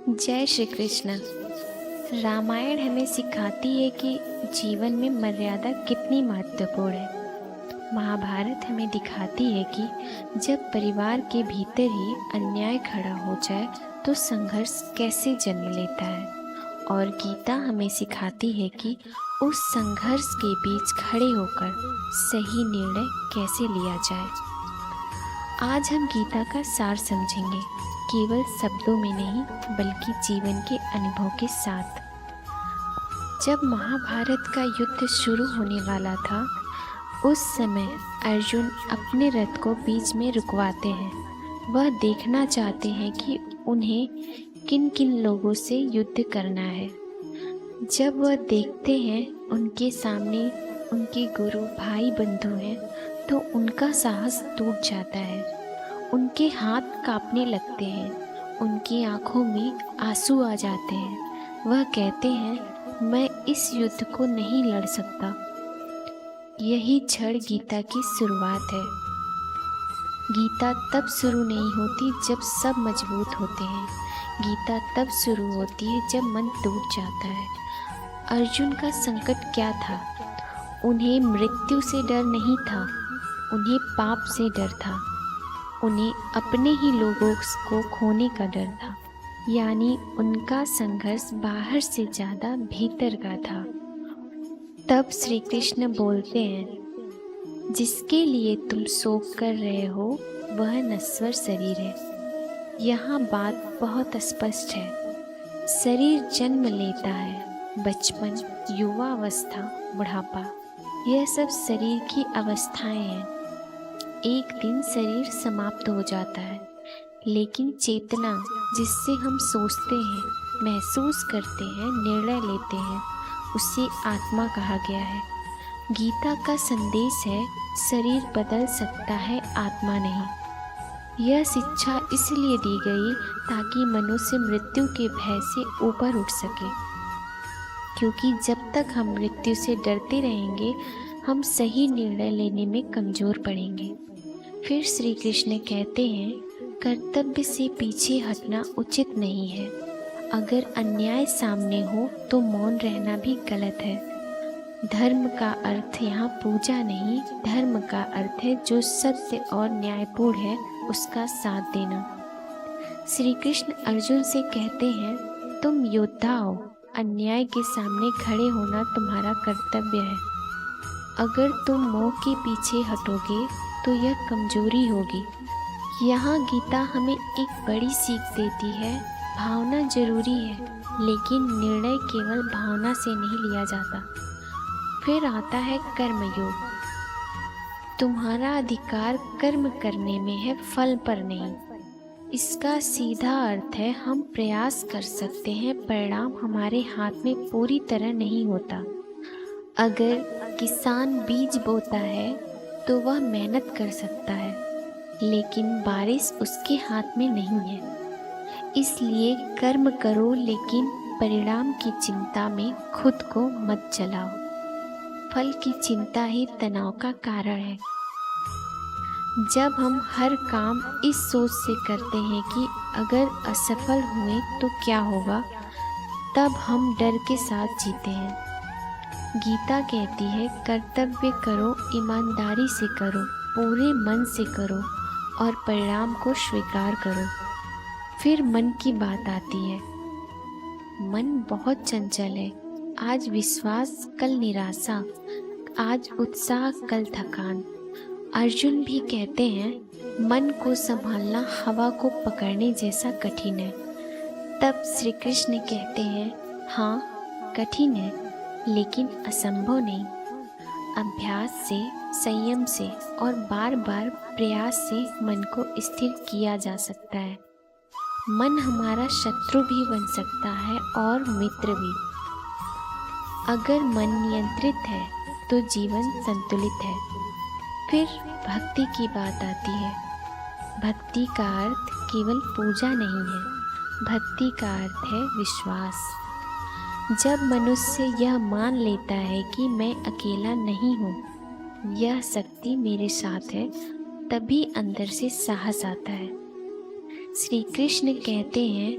जय श्री कृष्ण। रामायण हमें सिखाती है कि जीवन में मर्यादा कितनी महत्वपूर्ण है। महाभारत हमें दिखाती है कि जब परिवार के भीतर ही अन्याय खड़ा हो जाए तो संघर्ष कैसे जन्म लेता है। और गीता हमें सिखाती है कि उस संघर्ष के बीच खड़े होकर सही निर्णय कैसे लिया जाए। आज हम गीता का सार समझेंगे, केवल शब्दों में नहीं बल्कि जीवन के अनुभव के साथ। जब महाभारत का युद्ध शुरू होने वाला था, उस समय अर्जुन अपने रथ को बीच में रुकवाते हैं। वह देखना चाहते हैं कि उन्हें किन किन लोगों से युद्ध करना है। जब वह देखते हैं उनके सामने उनके गुरु भाई बंधु हैं, तो उनका साहस टूट जाता है। उनके हाथ कांपने लगते हैं, उनकी आंखों में आंसू आ जाते हैं। वह कहते हैं, मैं इस युद्ध को नहीं लड़ सकता। यही क्षण गीता की शुरुआत है। गीता तब शुरू नहीं होती जब सब मजबूत होते हैं। गीता तब शुरू होती है जब मन टूट जाता है। अर्जुन का संकट क्या था? उन्हें मृत्यु से डर नहीं था, उन्हें पाप से डर था। उन्हें अपने ही लोगों को खोने का डर था। यानी उनका संघर्ष बाहर से ज़्यादा भीतर का था। तब श्री कृष्ण बोलते हैं, जिसके लिए तुम शोक कर रहे हो वह नश्वर शरीर है। यहाँ बात बहुत स्पष्ट है। शरीर जन्म लेता है, बचपन, युवावस्था, बुढ़ापा, यह सब शरीर की अवस्थाएं हैं। एक दिन शरीर समाप्त हो जाता है, लेकिन चेतना, जिससे हम सोचते हैं, महसूस करते हैं, निर्णय लेते हैं, उसे आत्मा कहा गया है। गीता का संदेश है, शरीर बदल सकता है, आत्मा नहीं। यह शिक्षा इसलिए दी गई ताकि मनुष्य मृत्यु के भय से ऊपर उठ सके, क्योंकि जब तक हम मृत्यु से डरते रहेंगे, हम सही निर्णय लेने में कमज़ोर पड़ेंगे। फिर श्री कृष्ण कहते हैं, कर्तव्य से पीछे हटना उचित नहीं है। अगर अन्याय सामने हो तो मौन रहना भी गलत है। धर्म का अर्थ यहाँ पूजा नहीं, धर्म का अर्थ है जो सत्य और न्यायपूर्ण है उसका साथ देना। श्री कृष्ण अर्जुन से कहते हैं, तुम योद्धा हो, अन्याय के सामने खड़े होना तुम्हारा कर्तव्य है। अगर तुम मोह के पीछे हटोगे तो यह कमजोरी होगी। यहाँ गीता हमें एक बड़ी सीख देती है, भावना जरूरी है, लेकिन निर्णय केवल भावना से नहीं लिया जाता। फिर आता है कर्मयोग। तुम्हारा अधिकार कर्म करने में है, फल पर नहीं। इसका सीधा अर्थ है, हम प्रयास कर सकते हैं, परिणाम हमारे हाथ में पूरी तरह नहीं होता। अगर किसान बीज बोता है तो वह मेहनत कर सकता है, लेकिन बारिश उसके हाथ में नहीं है। इसलिए कर्म करो, लेकिन परिणाम की चिंता में खुद को मत जलाओ। फल की चिंता ही तनाव का कारण है। जब हम हर काम इस सोच से करते हैं कि अगर असफल हुए तो क्या होगा, तब हम डर के साथ जीते हैं। गीता कहती है, कर्तव्य करो, ईमानदारी से करो, पूरे मन से करो और परिणाम को स्वीकार करो। फिर मन की बात आती है। मन बहुत चंचल है। आज विश्वास, कल निराशा, आज उत्साह, कल थकान। अर्जुन भी कहते हैं, मन को संभालना हवा को पकड़ने जैसा कठिन है। तब श्री कृष्ण कहते हैं, हाँ कठिन है, लेकिन असंभव नहीं। अभ्यास से, संयम से और बार बार प्रयास से मन को स्थिर किया जा सकता है। मन हमारा शत्रु भी बन सकता है और मित्र भी। अगर मन नियंत्रित है तो जीवन संतुलित है। फिर भक्ति की बात आती है। भक्ति का अर्थ केवल पूजा नहीं है, भक्ति का अर्थ है विश्वास। जब मनुष्य यह मान लेता है कि मैं अकेला नहीं हूँ, यह शक्ति मेरे साथ है, तभी अंदर से साहस आता है। श्री कृष्ण कहते हैं,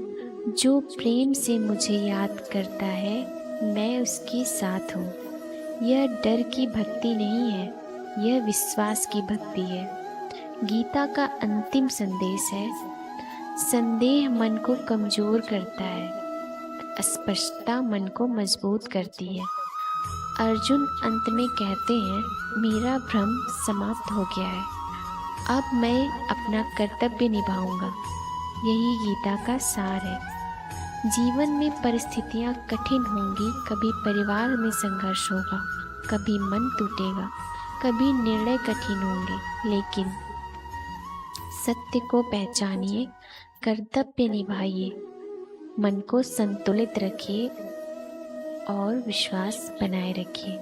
जो प्रेम से मुझे याद करता है, मैं उसके साथ हूँ। यह डर की भक्ति नहीं है, यह विश्वास की भक्ति है। गीता का अंतिम संदेश है, संदेह मन को कमजोर करता है, अस्पष्टता मन को मजबूत करती है। अर्जुन अंत में कहते हैं, मेरा भ्रम समाप्त हो गया है, अब मैं अपना कर्तव्य निभाऊंगा। यही गीता का सार है। जीवन में परिस्थितियां कठिन होंगी, कभी परिवार में संघर्ष होगा, कभी मन टूटेगा, कभी निर्णय कठिन होंगे, लेकिन सत्य को पहचानिए, कर्तव्य निभाइए, मन को संतुलित रखिए और विश्वास बनाए रखिए।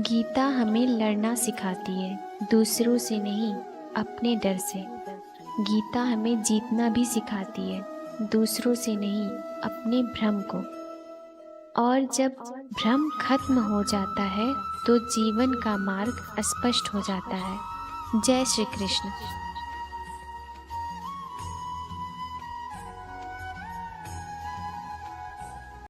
गीता हमें लड़ना सिखाती है, दूसरों से नहीं, अपने डर से। गीता हमें जीतना भी सिखाती है, दूसरों से नहीं, अपने भ्रम को। और जब भ्रम खत्म हो जाता है तो जीवन का मार्ग स्पष्ट हो जाता है। जय श्री कृष्ण।